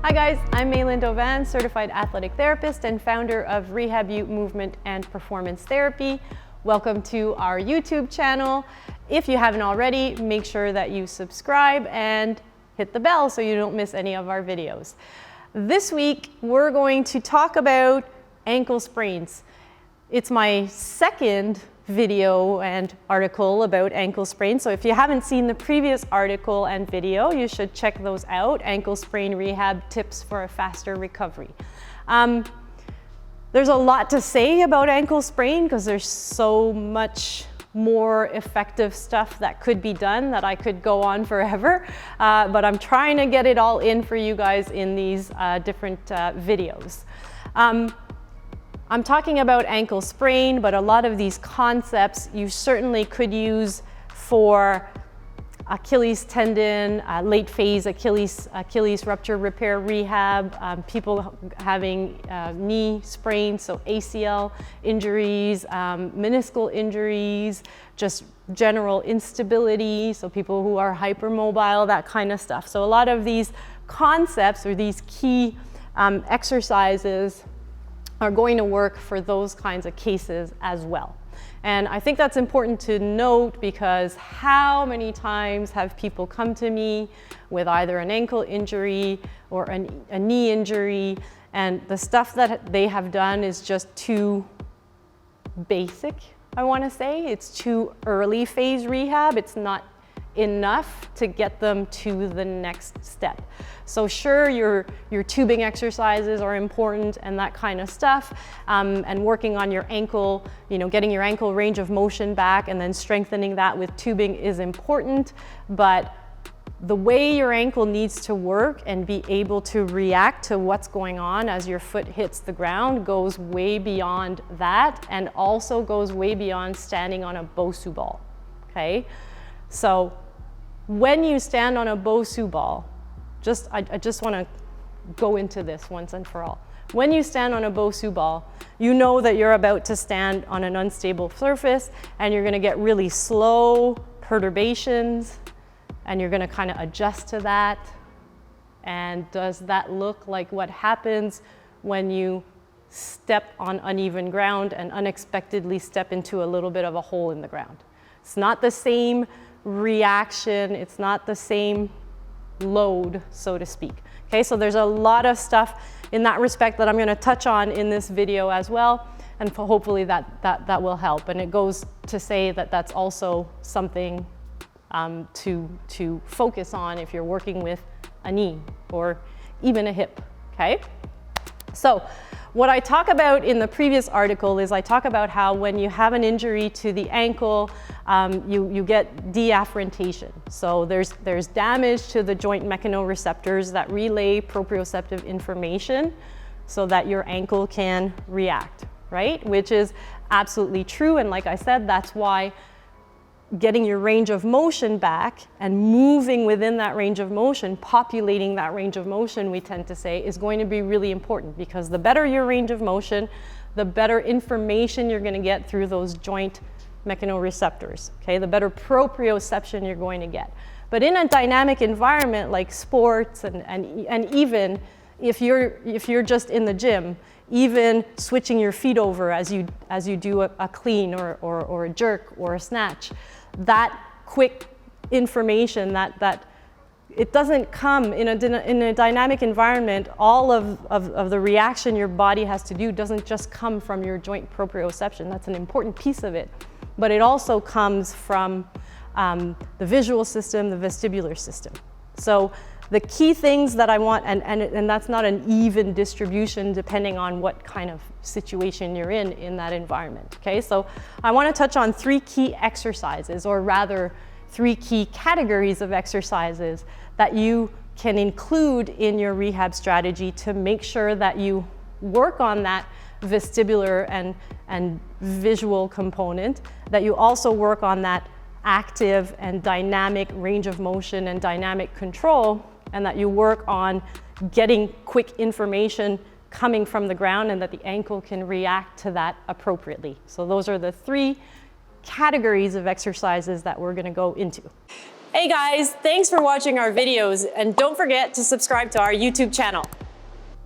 Hi guys, I'm Maylin Dovan, certified athletic therapist and founder of Rehab-U Movement and Performance Therapy. Welcome to our YouTube channel. If you haven't already, make sure that you subscribe and hit the bell so you don't miss any of our videos. This week, we're going to talk about ankle sprains. It's my second video and article about ankle sprains. So if you haven't seen the previous article and video, you should check those out. Ankle sprain rehab tips for a faster recovery. There's a lot to say about ankle sprain because there's so much more effective stuff that could be done that I could go on forever. But I'm trying to get it all in for you guys in these different videos. I'm talking about ankle sprain, but a lot of these concepts you certainly could use for Achilles tendon, late phase Achilles rupture repair rehab, people having knee sprains, so ACL injuries, meniscal injuries, just general instability, so people who are hypermobile, that kind of stuff. So a lot of these concepts or these key exercises are going to work for those kinds of cases as well. And I think that's important to note because how many times have people come to me with either an ankle injury or a knee injury, and the stuff that they have done is just too basic, I want to say. It's too early phase rehab. It's not enough to get them to the next step. So sure, your tubing exercises are important and that kind of stuff, and working on your ankle, getting your ankle range of motion back and then strengthening that with tubing is important, but the way your ankle needs to work and be able to react to what's going on as your foot hits the ground goes way beyond that, and also goes way beyond standing on a BOSU ball, okay? So when you stand on a BOSU ball, I just want to go into this once and for all. When you stand on a BOSU ball, you know that you're about to stand on an unstable surface and you're going to get really slow perturbations and you're going to kind of adjust to that. And does that look like what happens when you step on uneven ground and unexpectedly step into a little bit of a hole in the ground? It's not the same reaction, it's not the same load, so to speak. Okay, so there's a lot of stuff in that respect that I'm going to touch on in this video as well, and hopefully that will help. And it goes to say that that's also something to focus on if you're working with a knee or even a hip. Okay, so what I talk about in the previous article is I talk about how when you have an injury to the ankle, you get deafferentation. So there's damage to the joint mechanoreceptors that relay proprioceptive information so that your ankle can react, right? Which is absolutely true. And like I said, that's why getting your range of motion back and moving within that range of motion, populating that range of motion, we tend to say, is going to be really important, because the better your range of motion, the better information you're going to get through those joint mechanoreceptors, okay? The better proprioception you're going to get. But in a dynamic environment like sports and even if you're just in the gym, even switching your feet over as you do a clean or a jerk or a snatch, that quick information that it doesn't come in a dynamic environment. All of the reaction your body has to do doesn't just come from your joint proprioception. That's an important piece of it, but it also comes from the visual system, the vestibular system. So the key things that I want, and that's not an even distribution depending on what kind of situation you're in that environment, okay? So I want to touch on 3 key exercises, or rather 3 key categories of exercises that you can include in your rehab strategy to make sure that you work on that vestibular and visual component, that you also work on that active and dynamic range of motion and dynamic control, and that you work on getting quick information coming from the ground and that the ankle can react to that appropriately. So those are the 3 categories of exercises that we're going to go into. Hey guys, thanks for watching our videos, and don't forget to subscribe to our YouTube channel.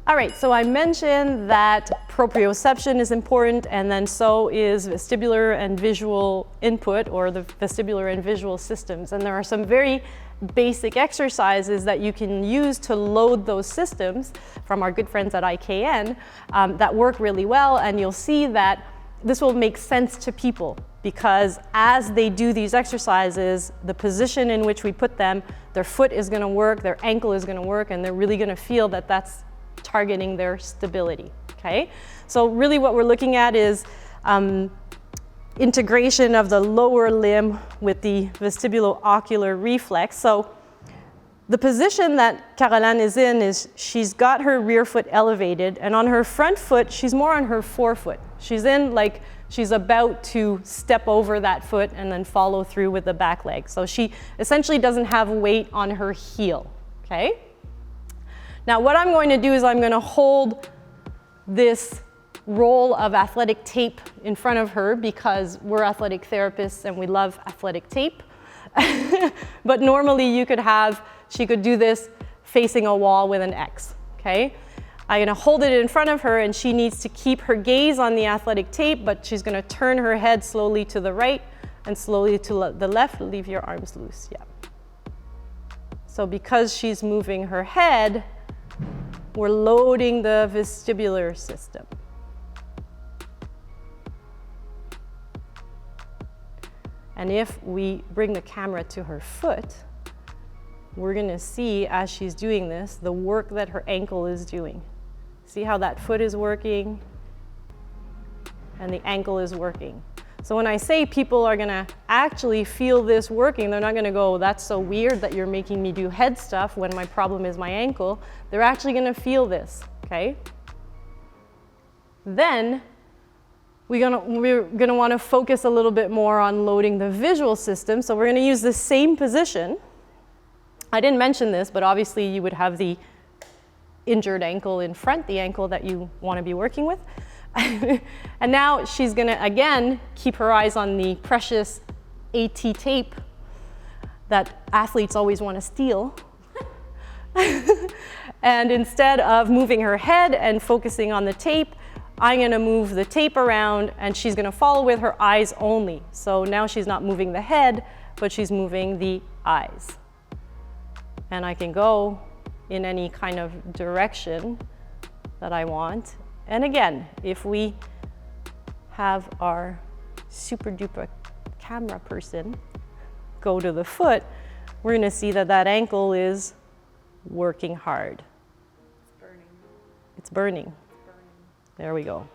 All right, so I mentioned that proprioception is important, and then so is vestibular and visual input, or the vestibular and visual systems. And there are some very basic exercises that you can use to load those systems from our good friends at IKN that work really well, and you'll see that this will make sense to people because as they do these exercises, the position in which we put them, their foot is going to work, their ankle is going to work, and they're really going to feel that that's targeting their stability, okay? So really what we're looking at is integration of the lower limb with the vestibulo-ocular reflex. So the position that Caroline is in is she's got her rear foot elevated, and on her front foot, she's more on her forefoot. She's in like she's about to step over that foot and then follow through with the back leg. So she essentially doesn't have weight on her heel, okay? Now what I'm going to do is I'm going to hold this roll of athletic tape in front of her because we're athletic therapists and we love athletic tape. But normally she could do this facing a wall with an X, okay? I'm going to hold it in front of her and she needs to keep her gaze on the athletic tape, but she's going to turn her head slowly to the right and slowly to the left. Leave your arms loose, yeah. So because she's moving her head, we're loading the vestibular system. And if we bring the camera to her foot, we're going to see as she's doing this, the work that her ankle is doing. See how that foot is working and the ankle is working. So when I say people are going to actually feel this working, they're not going to go, that's so weird that you're making me do head stuff when my problem is my ankle. They're actually going to feel this, okay? Then we're going to want to focus a little bit more on loading the visual system. So we're going to use the same position. I didn't mention this, but obviously you would have the injured ankle in front, the ankle that you want to be working with. And now she's going to, again, keep her eyes on the precious AT tape that athletes always want to steal. And instead of moving her head and focusing on the tape, I'm going to move the tape around and she's going to follow with her eyes only. So now she's not moving the head, but she's moving the eyes. And I can go in any kind of direction that I want. And again, if we have our super duper camera person go to the foot, we're going to see that that ankle is working hard. It's burning. It's burning. There we go.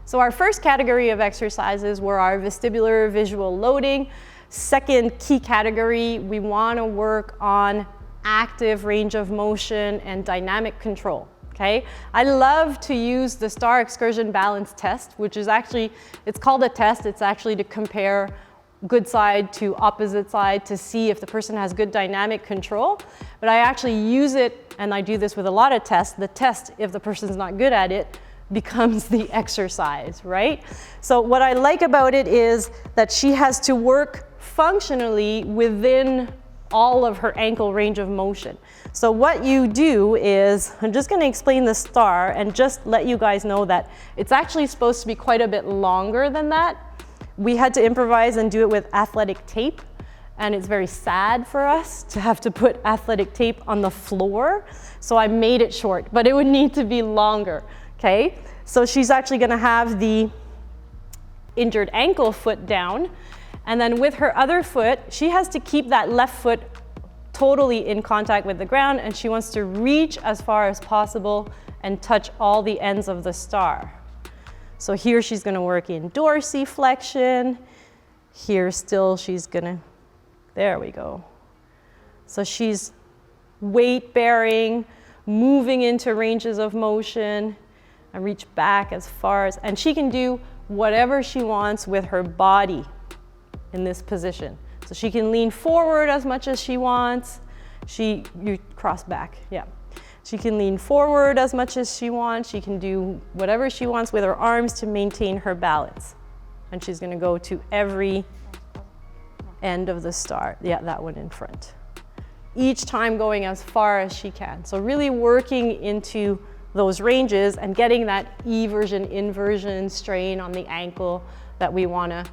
So our first category of exercises were our vestibular visual loading. Second key category, we want to work on active range of motion and dynamic control, okay? I love to use the STAR excursion balance test, which is actually, it's called a test. It's actually to compare good side to opposite side to see if the person has good dynamic control. But I actually use it, and I do this with a lot of tests. The test, if the person's not good at it, becomes the exercise, right? So what I like about it is that she has to work functionally within all of her ankle range of motion. So what you do is, I'm just going to explain the STAR and just let you guys know that it's actually supposed to be quite a bit longer than that. We had to improvise and do it with athletic tape, and it's very sad for us to have to put athletic tape on the floor. So I made it short, but it would need to be longer, okay? So she's actually going to have the injured ankle foot down. And then with her other foot, she has to keep that left foot totally in contact with the ground, and she wants to reach as far as possible and touch all the ends of the STAR. So here she's going to work in dorsiflexion. Here still she's going to, there we go. So she's weight bearing, moving into ranges of motion, and reach back as far as, and she can do whatever she wants with her body in this position. So she can lean forward as much as she wants. You cross back, yeah. She can lean forward as much as she wants. She can do whatever she wants with her arms to maintain her balance. And she's going to go to every end of the star. Yeah, that one in front. Each time going as far as she can. So really working into those ranges and getting that eversion, inversion strain on the ankle that we want to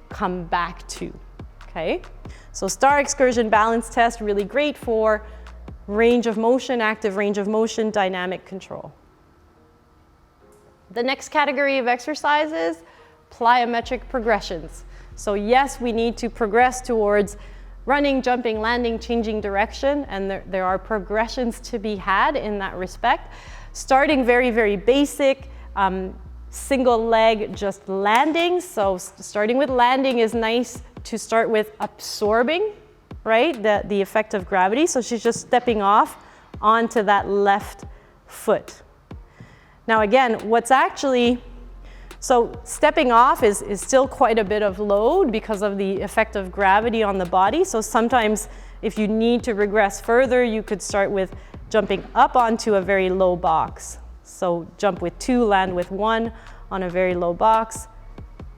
come back to, okay? So star excursion balance test, really great for range of motion, active range of motion, dynamic control. The next category of exercises, plyometric progressions. So yes, we need to progress towards running, jumping, landing, changing direction, and there are progressions to be had in that respect. Starting very, very basic, single leg, just landing. So starting with landing is nice to start with absorbing, right, the effect of gravity. So she's just stepping off onto that left foot. Now again, so stepping off is still quite a bit of load because of the effect of gravity on the body. So sometimes if you need to regress further, you could start with jumping up onto a very low box. So jump with 2, land with 1 on a very low box,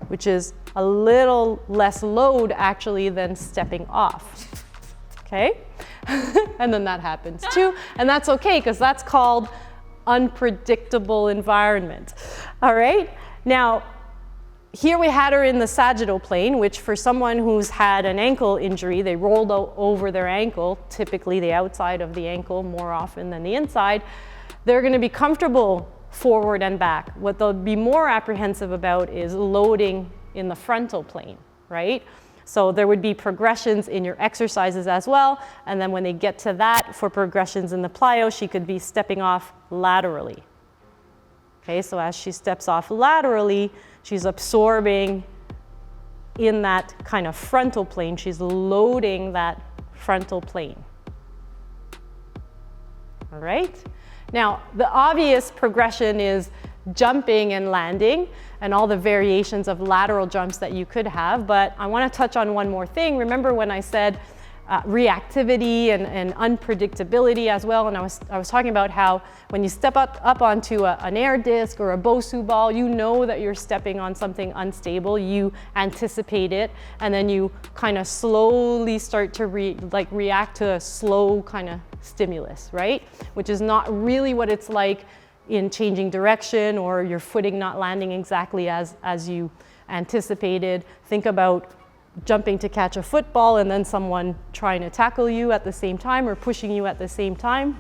which is a little less load actually than stepping off, okay? And then that happens too, and that's okay because that's called unpredictable environment, all right? Now, here we had her in the sagittal plane, which for someone who's had an ankle injury, they rolled over their ankle, typically the outside of the ankle more often than the inside, they're going to be comfortable forward and back. What they'll be more apprehensive about is loading in the frontal plane, right? So there would be progressions in your exercises as well, and then when they get to that, for progressions in the plyo, she could be stepping off laterally. Okay, so as she steps off laterally, she's absorbing in that kind of frontal plane. She's loading that frontal plane. All right? Now, the obvious progression is jumping and landing and all the variations of lateral jumps that you could have, but I want to touch on one more thing. Remember when I said reactivity and unpredictability as well, and I was talking about how when you step up onto an air disc or a BOSU ball, you know that you're stepping on something unstable, you anticipate it, and then you kind of slowly start to react to a slow kind of stimulus, right? Which is not really what it's like in changing direction or your footing not landing exactly as you anticipated. Think about jumping to catch a football and then someone trying to tackle you at the same time or pushing you at the same time.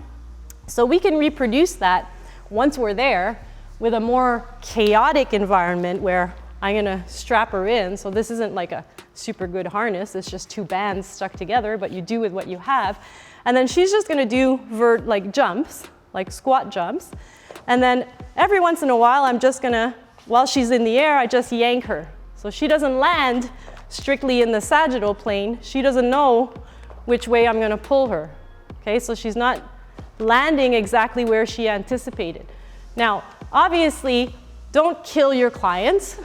So we can reproduce that once we're there with a more chaotic environment where I'm gonna strap her in. So this isn't like a super good harness, it's just 2 bands stuck together, but you do with what you have. And then she's just gonna do jumps, like squat jumps. And then every once in a while, I'm just gonna, while she's in the air, I just yank her. So she doesn't land strictly in the sagittal plane. She doesn't know which way I'm gonna pull her. Okay, so she's not landing exactly where she anticipated. Now, obviously, don't kill your clients.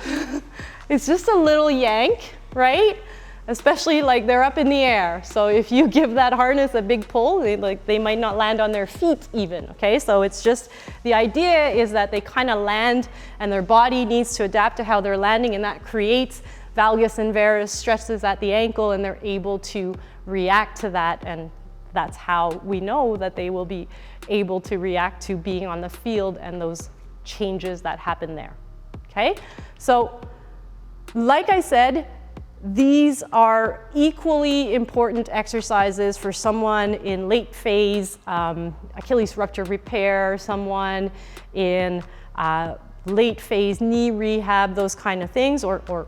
It's just a little yank, right? Especially like they're up in the air. So if you give that harness a big pull, they might not land on their feet even, okay? So it's just, the idea is that they kind of land and their body needs to adapt to how they're landing, and that creates valgus and varus stresses at the ankle, and they're able to react to that, and that's how we know that they will be able to react to being on the field and those changes that happen there, okay? So like I said, these are equally important exercises for someone in late phase Achilles rupture repair, someone in late phase knee rehab, those kind of things, or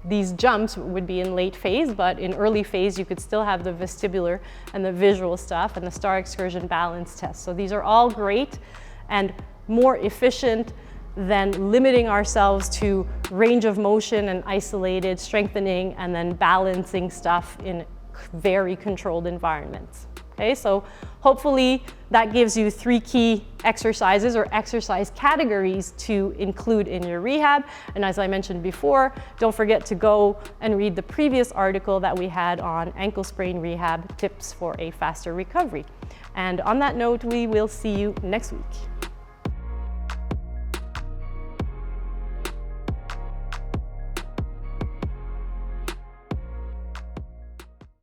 these jumps would be in late phase, but in early phase you could still have the vestibular and the visual stuff and the star excursion balance test. So these are all great and more efficient than limiting ourselves to range of motion and isolated strengthening and then balancing stuff in very controlled environments. Okay, so hopefully that gives you 3 key exercises or exercise categories to include in your rehab. And as I mentioned before, don't forget to go and read the previous article that we had on ankle sprain rehab tips for a faster recovery. And on that note, we will see you next week.